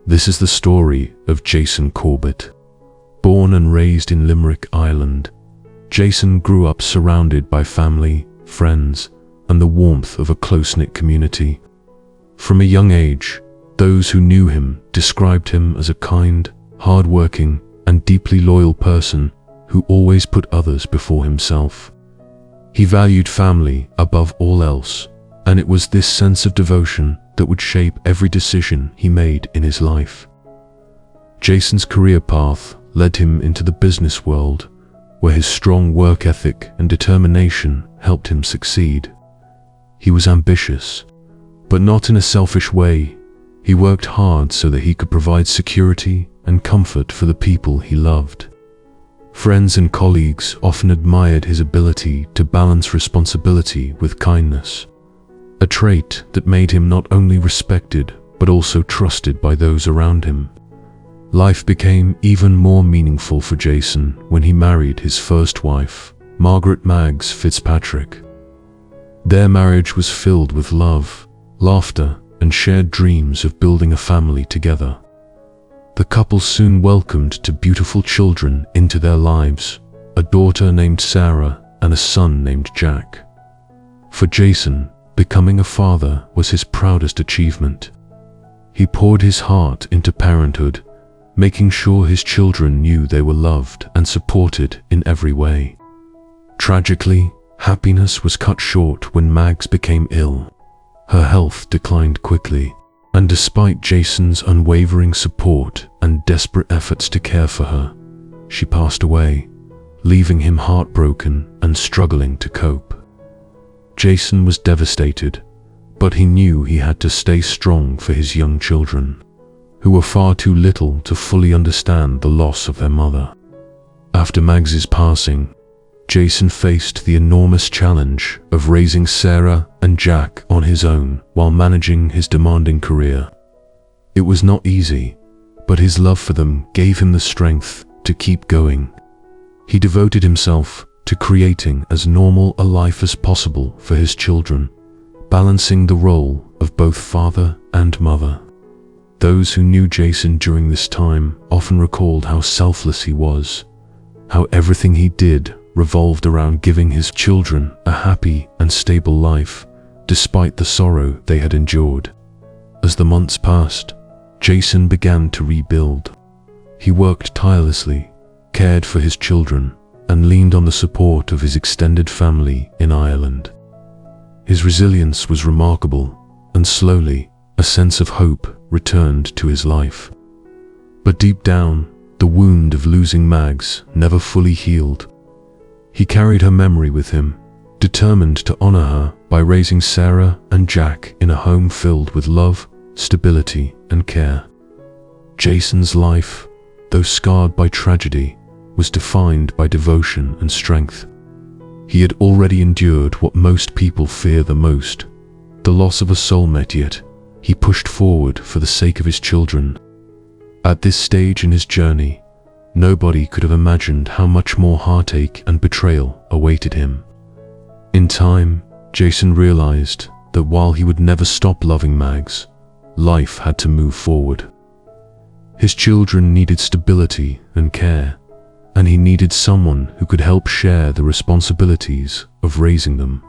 This is the story of Jason Corbett. Born and raised in Limerick, Ireland, Jason grew up surrounded by family, friends, and the warmth of a close-knit community. From a young age, those who knew him described him as a kind, hard-working, and deeply loyal person who always put others before himself. He valued family above all else, and it was this sense of devotion that would shape every decision he made in his life. Jason's career path led him into the business world, where his strong work ethic and determination helped him succeed. He was ambitious, but not in a selfish way. He worked hard so that he could provide security and comfort for the people he loved. Friends and colleagues often admired his ability to balance responsibility with kindness, a trait that made him not only respected but also trusted by those around him. Life became even more meaningful for Jason when he married his first wife, Margaret Maggs Fitzpatrick. Their marriage was filled with love, laughter, and shared dreams of building a family together. The couple soon welcomed two beautiful children into their lives, a daughter named Sarah and a son named Jack. For Jason, becoming a father was his proudest achievement. He poured his heart into parenthood, making sure his children knew they were loved and supported in every way. Tragically, happiness was cut short when Maggs became ill. Her health declined quickly, and despite Jason's unwavering support and desperate efforts to care for her, she passed away, leaving him heartbroken and struggling to cope. Jason was devastated, but he knew he had to stay strong for his young children, who were far too little to fully understand the loss of their mother. After Maggs's passing, Jason faced the enormous challenge of raising Sarah and Jack on his own while managing his demanding career. It was not easy, but his love for them gave him the strength to keep going. He devoted himself to creating as normal a life as possible for his children, balancing the role of both father and mother. Those who knew Jason during this time often recalled how selfless he was, how everything he did revolved around giving his children a happy and stable life, despite the sorrow they had endured. As the months passed, Jason began to rebuild. He worked tirelessly, cared for his children, and leaned on the support of his extended family in Ireland. His resilience was remarkable, and slowly, a sense of hope returned to his life. But deep down, the wound of losing Maggs never fully healed. He carried her memory with him, determined to honor her by raising Sarah and Jack in a home filled with love, stability, and care. Jason's life, though scarred by tragedy, was defined by devotion and strength. He had already endured what most people fear the most, the loss of a soulmate, yet he pushed forward for the sake of his children. At this stage in his journey, nobody could have imagined how much more heartache and betrayal awaited him. In time, Jason realized that while he would never stop loving Maggs, life had to move forward. His children needed stability and care, and he needed someone who could help share the responsibilities of raising them.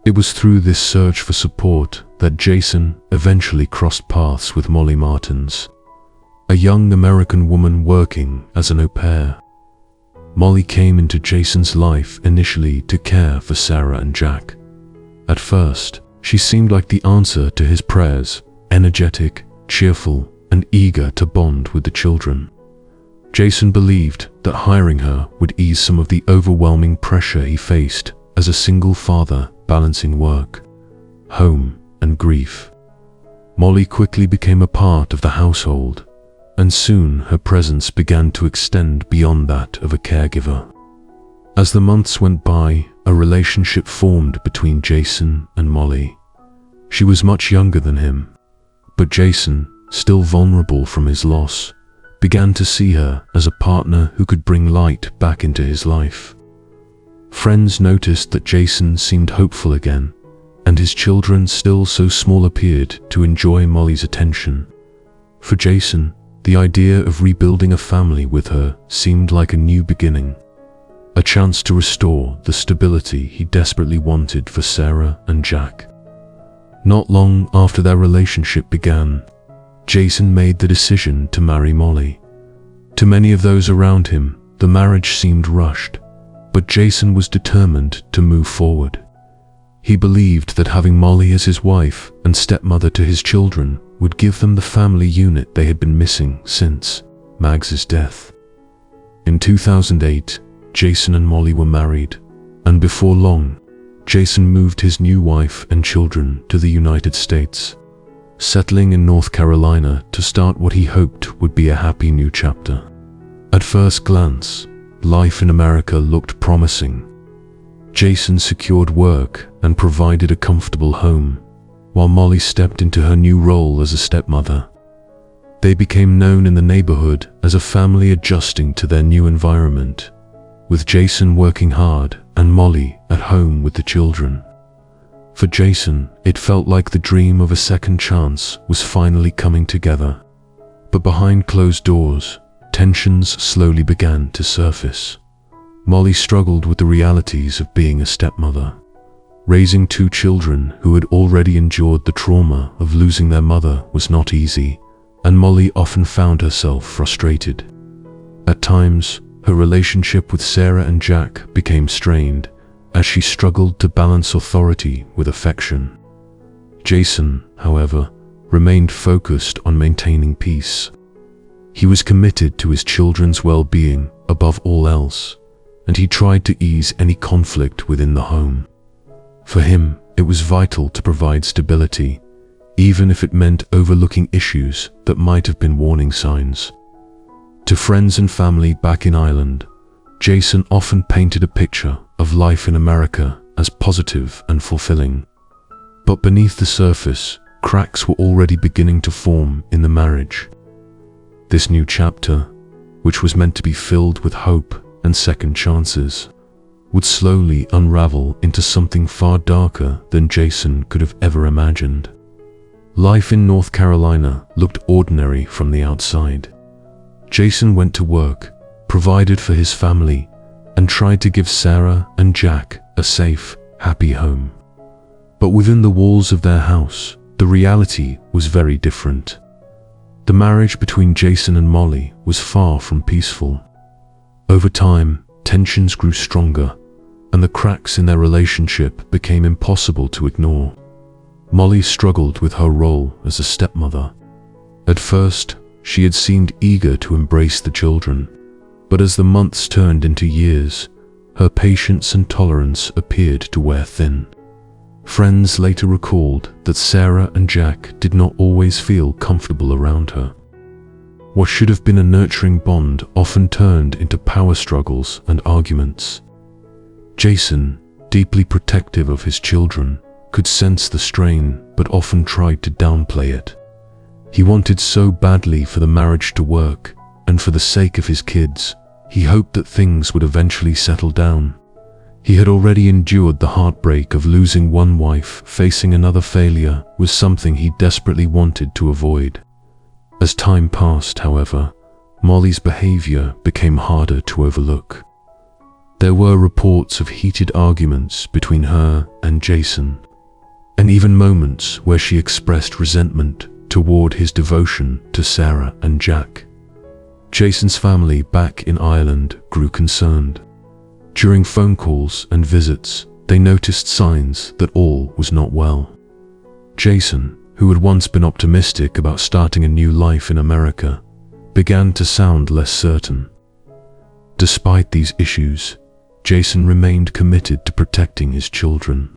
It was through this search for support that Jason eventually crossed paths with Molly Martins, a young American woman working as an au pair. Molly came into Jason's life initially to care for Sarah and Jack. At first, she seemed like the answer to his prayers, energetic, cheerful, and eager to bond with the children. Jason believed that hiring her would ease some of the overwhelming pressure he faced as a single father balancing work, home, and grief. Molly quickly became a part of the household, and soon her presence began to extend beyond that of a caregiver. As the months went by, a relationship formed between Jason and Molly. She was much younger than him, but Jason, still vulnerable from his loss, began to see her as a partner who could bring light back into his life. Friends noticed that Jason seemed hopeful again, and his children, still so small, appeared to enjoy Molly's attention. For Jason, the idea of rebuilding a family with her seemed like a new beginning, a chance to restore the stability he desperately wanted for Sarah and Jack. Not long after their relationship began, Jason made the decision to marry Molly. To many of those around him, the marriage seemed rushed, but Jason was determined to move forward. He believed that having Molly as his wife and stepmother to his children would give them the family unit they had been missing since Mags's death. In 2008, Jason and Molly were married, and before long, Jason moved his new wife and children to the United States, settling in North Carolina to start what he hoped would be a happy new chapter. At first glance, life in America looked promising. Jason secured work and provided a comfortable home, while Molly stepped into her new role as a stepmother. They became known in the neighborhood as a family adjusting to their new environment, with Jason working hard and Molly at home with the children. For Jason, it felt like the dream of a second chance was finally coming together. But behind closed doors, tensions slowly began to surface. Molly struggled with the realities of being a stepmother. Raising two children who had already endured the trauma of losing their mother was not easy, and Molly often found herself frustrated. At times, her relationship with Sarah and Jack became strained as she struggled to balance authority with affection. Jason, however, remained focused on maintaining peace. He was committed to his children's well-being above all else, and he tried to ease any conflict within the home. For him, it was vital to provide stability, even if it meant overlooking issues that might have been warning signs. To friends and family back in Ireland, Jason often painted a picture of life in America as positive and fulfilling. But beneath the surface, cracks were already beginning to form in the marriage. This new chapter, which was meant to be filled with hope and second chances, would slowly unravel into something far darker than Jason could have ever imagined. Life in North Carolina looked ordinary from the outside. Jason went to work, provided for his family, and tried to give Sarah and Jack a safe, happy home. But within the walls of their house, the reality was very different. The marriage between Jason and Molly was far from peaceful. Over time, tensions grew stronger, and the cracks in their relationship became impossible to ignore. Molly struggled with her role as a stepmother. At first, she had seemed eager to embrace the children, but as the months turned into years, her patience and tolerance appeared to wear thin. Friends later recalled that Sarah and Jack did not always feel comfortable around her. What should have been a nurturing bond often turned into power struggles and arguments. Jason, deeply protective of his children, could sense the strain but often tried to downplay it. He wanted so badly for the marriage to work, and for the sake of his kids, he hoped that things would eventually settle down. He had already endured the heartbreak of losing one wife. Facing another failure was something he desperately wanted to avoid. As time passed, however, Molly's behavior became harder to overlook. There were reports of heated arguments between her and Jason, and even moments where she expressed resentment toward his devotion to Sarah and Jack. Jason's family back in Ireland grew concerned. During phone calls and visits, they noticed signs that all was not well. Jason, who had once been optimistic about starting a new life in America, began to sound less certain. Despite these issues, Jason remained committed to protecting his children.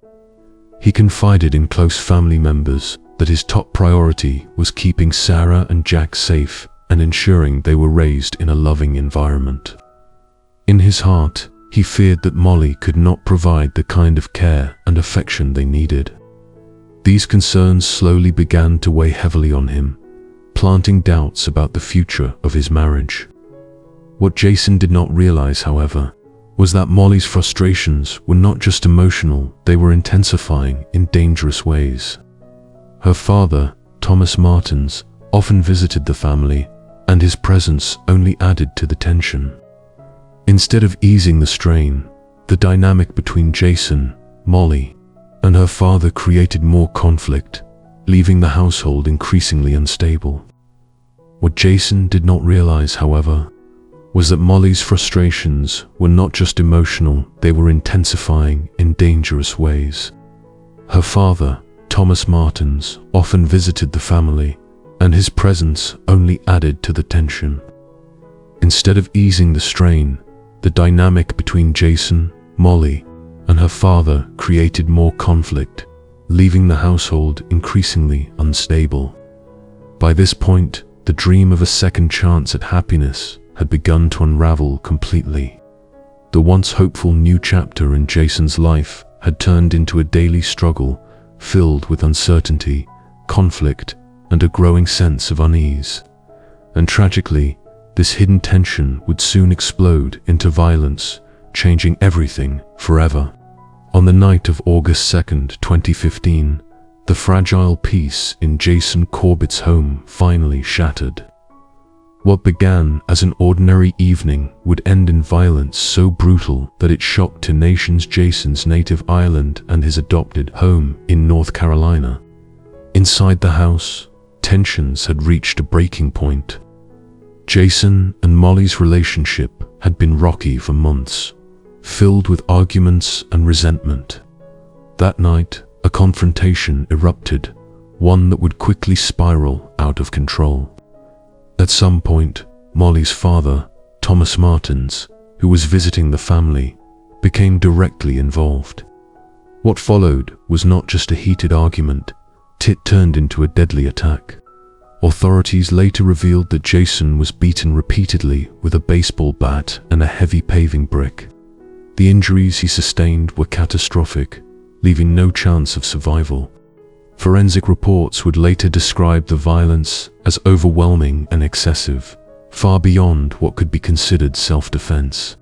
He confided in close family members that his top priority was keeping Sarah and Jack safe and ensuring they were raised in a loving environment. In his heart, he feared that Molly could not provide the kind of care and affection they needed. These concerns slowly began to weigh heavily on him, planting doubts about the future of his marriage. What Jason did not realize, however, was that Molly's frustrations were not just emotional, they were intensifying in dangerous ways. Her father, Thomas Martins, often visited the family, and his presence only added to the tension. Instead of easing the strain, the dynamic between Jason, Molly, and her father created more conflict, leaving the household increasingly unstable. What Jason did not realize, however, was that Molly's frustrations were not just emotional, they were intensifying in dangerous ways. Her father, Thomas Martins, often visited the family, and his presence only added to the tension. Instead of easing the strain, the dynamic between Jason, Molly, and her father created more conflict, leaving the household increasingly unstable. By this point, the dream of a second chance at happiness had begun to unravel completely. The once hopeful new chapter in Jason's life had turned into a daily struggle filled with uncertainty, conflict, and a growing sense of unease. And tragically, this hidden tension would soon explode into violence, changing everything forever. On the night of August 2nd, 2015, the fragile peace in Jason Corbett's home finally shattered. What began as an ordinary evening would end in violence so brutal that it shocked to nations Jason's native Ireland and his adopted home in North Carolina. Inside the house, tensions had reached a breaking point. Jason and Molly's relationship had been rocky for months, filled with arguments and resentment. That night, a confrontation erupted, one that would quickly spiral out of control. At some point, Molly's father, Thomas Martins, who was visiting the family, became directly involved. What followed was not just a heated argument, it turned into a deadly attack. Authorities later revealed that Jason was beaten repeatedly with a baseball bat and a heavy paving brick. The injuries he sustained were catastrophic, leaving no chance of survival. Forensic reports would later describe the violence as overwhelming and excessive, far beyond what could be considered self-defense.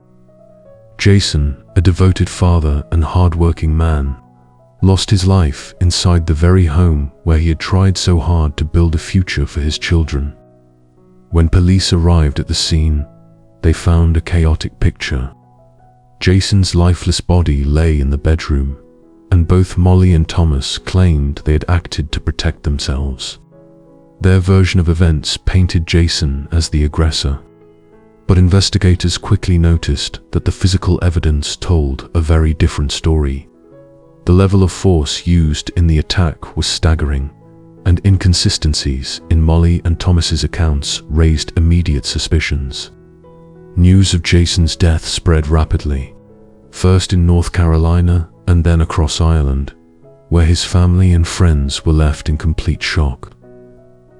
Jason, a devoted father and hard-working man, lost his life inside the very home where he had tried so hard to build a future for his children. When police arrived at the scene, they found a chaotic picture. Jason's lifeless body lay in the bedroom, and both Molly and Thomas claimed they had acted to protect themselves. Their version of events painted Jason as the aggressor, but investigators quickly noticed that the physical evidence told a very different story. The level of force used in the attack was staggering, and inconsistencies in Molly and Thomas's accounts raised immediate suspicions. News of Jason's death spread rapidly, first in North Carolina and then across Ireland, where his family and friends were left in complete shock.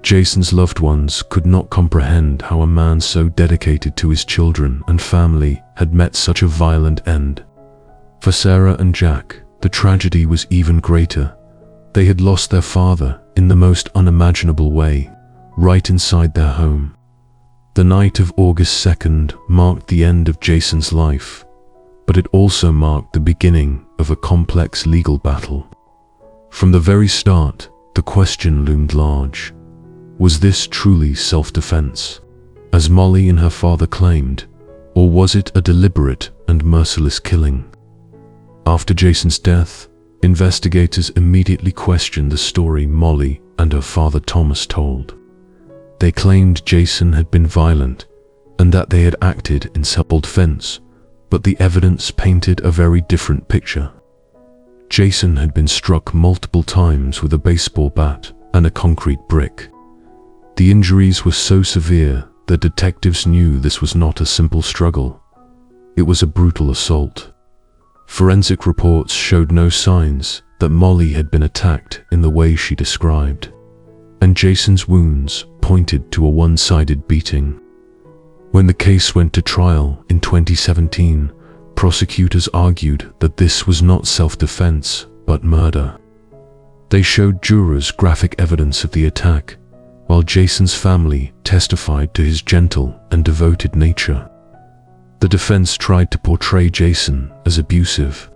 Jason's loved ones could not comprehend how a man so dedicated to his children and family had met such a violent end. For Sarah and Jack, the tragedy was even greater. They had lost their father in the most unimaginable way, right inside their home. The night of August 2nd marked the end of Jason's life, but it also marked the beginning of a complex legal battle. From the very start, the question loomed large. Was this truly self-defense, as Molly and her father claimed, or was it a deliberate and merciless killing? After Jason's death, investigators immediately questioned the story Molly and her father Thomas told. They claimed Jason had been violent and that they had acted in self-defense, but the evidence painted a very different picture. Jason had been struck multiple times with a baseball bat and a concrete brick. The injuries were so severe that detectives knew this was not a simple struggle. It was a brutal assault. Forensic reports showed no signs that Molly had been attacked in the way she described, and Jason's wounds pointed to a one-sided beating. When the case went to trial in 2017, prosecutors argued that this was not self-defense, but murder. They showed jurors graphic evidence of the attack, while Jason's family testified to his gentle and devoted nature. The defense tried to portray Jason as abusive,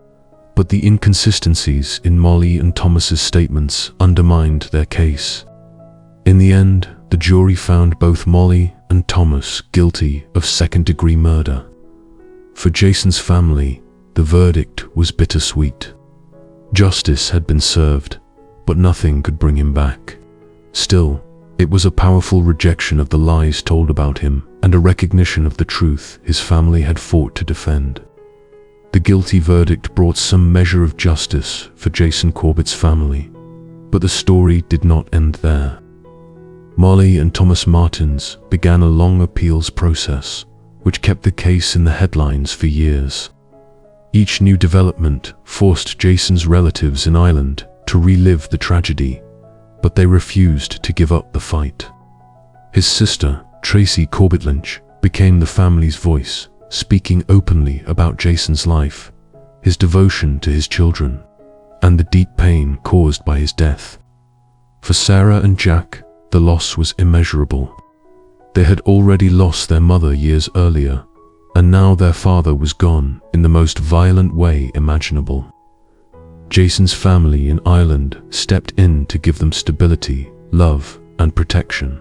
but the inconsistencies in Molly and Thomas's statements undermined their case. In the end, the jury found both Molly and Thomas guilty of second-degree murder. For Jason's family, the verdict was bittersweet. Justice had been served, but nothing could bring him back. Still, it was a powerful rejection of the lies told about him and a recognition of the truth his family had fought to defend. The guilty verdict brought some measure of justice for Jason Corbett's family, but the story did not end there. Molly and Thomas Martins began a long appeals process, which kept the case in the headlines for years. Each new development forced Jason's relatives in Ireland to relive the tragedy, but they refused to give up the fight. His sister, Tracy Corbett Lynch, became the family's voice, speaking openly about Jason's life, his devotion to his children, and the deep pain caused by his death. For Sarah and Jack, the loss was immeasurable. They had already lost their mother years earlier, and now their father was gone in the most violent way imaginable. Jason's family in Ireland stepped in to give them stability, love, and protection.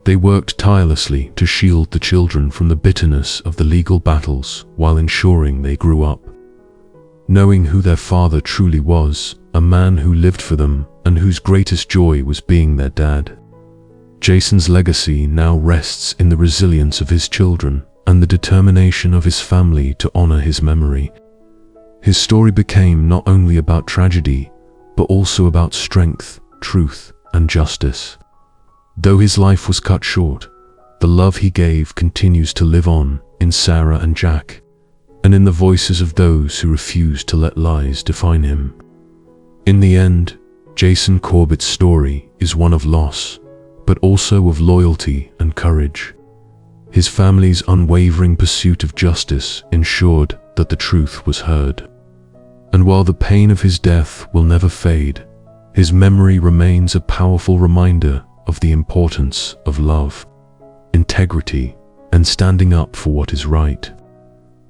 They worked tirelessly to shield the children from the bitterness of the legal battles while ensuring they grew up, knowing who their father truly was, a man who lived for them and whose greatest joy was being their dad. Jason's legacy now rests in the resilience of his children and the determination of his family to honor his memory. His story became not only about tragedy, but also about strength, truth, and justice. Though his life was cut short, the love he gave continues to live on in Sarah and Jack, and in the voices of those who refuse to let lies define him. In the end, Jason Corbett's story is one of loss, but also of loyalty and courage. His family's unwavering pursuit of justice ensured that the truth was heard. And while the pain of his death will never fade, his memory remains a powerful reminder of the importance of love, integrity, and standing up for what is right.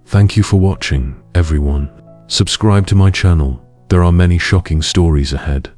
Thank you for watching, everyone. Subscribe to my channel. There are many shocking stories ahead.